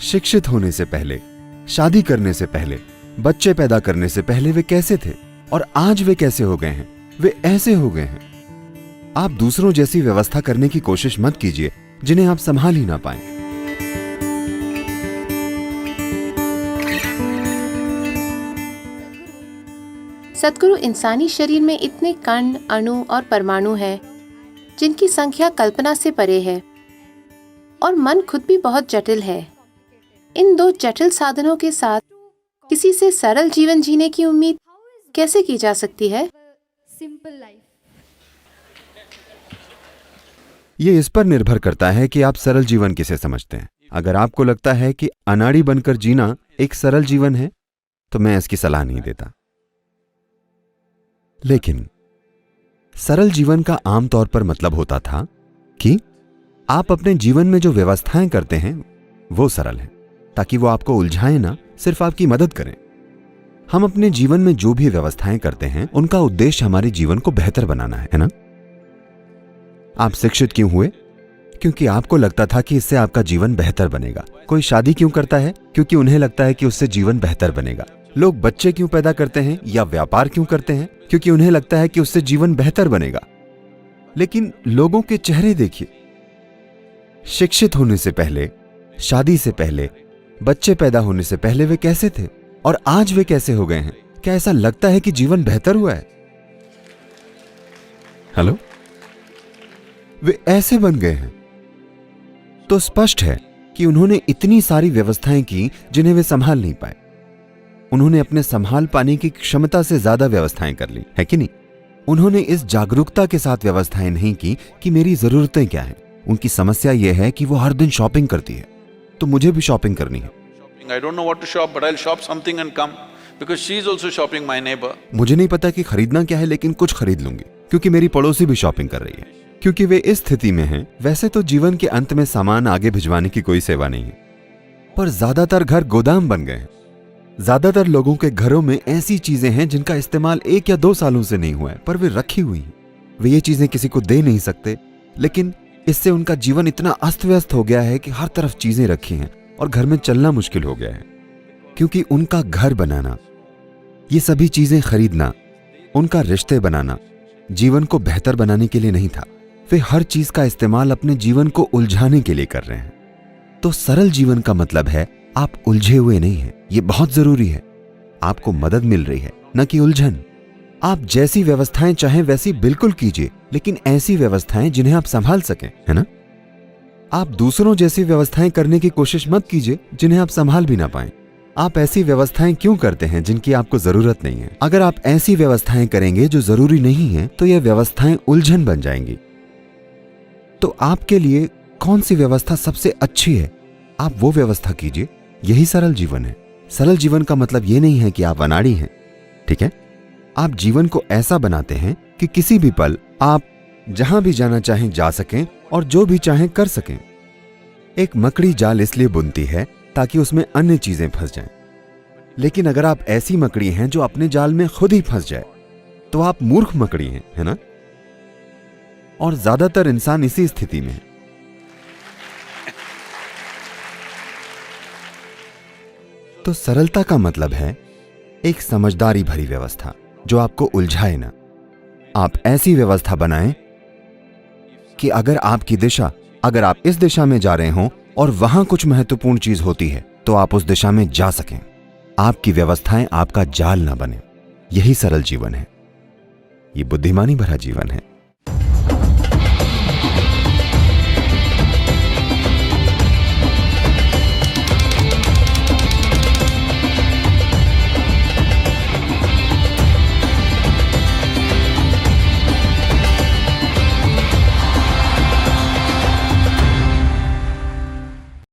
शिक्षित होने से पहले, शादी करने से पहले, बच्चे पैदा करने से पहले वे कैसे थे और आज वे कैसे हो गए हैं? वे ऐसे हो गए हैं। आप दूसरों जैसी व्यवस्था करने की कोशिश मत कीजिए जिन्हें आप संभाल ही ना पाएं। सद्गुरु, इंसानी शरीर में इतने कण, अणु और परमाणु हैं जिनकी संख्या कल्पना से परे है, और मन खुद भी बहुत जटिल है। इन दो जटिल साधनों के साथ किसी से सरल जीवन जीने की उम्मीद कैसे की जा सकती है? ये इस पर निर्भर करता है कि आप सरल जीवन किसे समझते हैं। अगर आपको लगता है कि अनाड़ी बनकर जीना एक सरल जीवन है, तो मैं इसकी सलाह नहीं देता। लेकिन सरल जीवन का आमतौर पर मतलब होता था कि आप अपने जीवन में जो व्यवस्थाएं करते हैं वो सरल हैं, ताकि वो आपको उलझाएं ना, सिर्फ आपकी मदद करें। हम अपने जीवन में जो भी व्यवस्थाएं करते हैं उनका उद्देश्य हमारे जीवन को बेहतर बनाना है ना? आप शिक्षित क्यों हुए? क्योंकि आपको लगता था कि इससे आपका जीवन बेहतर बनेगा। कोई शादी क्यों करता है? क्योंकि उन्हें लगता है कि उससे जीवन बेहतर बनेगा। लोग बच्चे क्यों पैदा करते हैं या व्यापार क्यों करते हैं? क्योंकि उन्हें लगता है कि उससे जीवन बेहतर बनेगा। लेकिन लोगों के चेहरे देखिए। शिक्षित होने से पहले, शादी से पहले, बच्चे पैदा होने से पहले वे कैसे थे और आज वे कैसे हो गए हैं? क्या ऐसा लगता है कि जीवन बेहतर हुआ है? हेलो? वे ऐसे बन गए हैं। तो स्पष्ट है कि उन्होंने इतनी सारी व्यवस्थाएं की जिन्हें वे संभाल नहीं पाए। उन्होंने अपने संभाल पाने की क्षमता से ज्यादा व्यवस्थाएं कर ली, है कि नहीं? उन्होंने इस जागरूकता के साथ व्यवस्थाएं नहीं की कि मेरी जरूरतें क्या हैं। उनकी समस्या यह है कि वो हर दिन शॉपिंग करती है, तो मुझे भी शॉपिंग करनी है। I don't know what to shop, but I'll shop something and come because she is also shopping, my neighbor. मुझे नहीं पता कि खरीदना क्या है, लेकिन कुछ खरीद लूंगी क्योंकि मेरी पड़ोसी भी शॉपिंग कर रही है। क्योंकि वे इस स्थिति में हैं। वैसे तो जीवन के अंत में सामान आगे भिजवाने की कोई सेवा नहीं है, पर ज्यादातर घर गोदाम बन गए हैं। ज्यादातर लोगों के घरों में ऐसी चीजें हैं जिनका इस्तेमाल 1 या 2 सालों से नहीं हुआ है, पर वे रखी हुई हैं। वे ये चीजें किसी को दे नहीं सकते, लेकिन इससे उनका जीवन इतना अस्त व्यस्त हो गया है कि हर तरफ चीजें रखी हैं और घर में चलना मुश्किल हो गया है। क्योंकि उनका घर बनाना, ये सभी चीजें खरीदना, उनका रिश्ते बनाना जीवन को बेहतर बनाने के लिए नहीं था। वे हर चीज का इस्तेमाल अपने जीवन को उलझाने के लिए कर रहे हैं। तो सरल जीवन का मतलब है आप उलझे हुए नहीं हैं। ये बहुत जरूरी है। आपको मदद मिल रही है, न कि उलझन। आप जैसी व्यवस्थाएं चाहें वैसी बिल्कुल कीजिए, लेकिन ऐसी व्यवस्थाएं जिन्हें आप संभाल सकें, है ना? आप दूसरों जैसी व्यवस्थाएं करने की कोशिश मत कीजिए जिन्हें आप संभाल भी ना पाएं। आप ऐसी व्यवस्थाएं क्यों करते हैं जिनकी आपको जरूरत नहीं है? अगर आप ऐसी व्यवस्थाएं करेंगे जो जरूरी नहीं है, तो यह व्यवस्थाएं उलझन बन जाएंगी। तो आपके लिए कौन सी व्यवस्था सबसे अच्छी है, आप वो व्यवस्था कीजिए। यही सरल जीवन है। सरल जीवन का मतलब ये नहीं है कि आप अनाड़ी हैं, ठीक है? आप जीवन को ऐसा बनाते हैं कि किसी भी पल आप जहां भी जाना चाहें जा सकें और जो भी चाहें कर सकें। एक मकड़ी जाल इसलिए बुनती है ताकि उसमें अन्य चीजें फंस जाएं। लेकिन अगर आप ऐसी मकड़ी हैं जो अपने जाल में खुद ही फंस जाए, तो आप मूर्ख मकड़ी हैं, है ना? और ज्यादातर इंसान इसी स्थिति में है। तो सरलता का मतलब है एक समझदारी भरी व्यवस्था जो आपको उलझाए ना। आप ऐसी व्यवस्था बनाएं कि अगर आप इस दिशा में जा रहे हों और वहां कुछ महत्वपूर्ण चीज होती है, तो आप उस दिशा में जा सकें। आपकी व्यवस्थाएं आपका जाल ना बने। यही सरल जीवन है। ये बुद्धिमानी भरा जीवन है।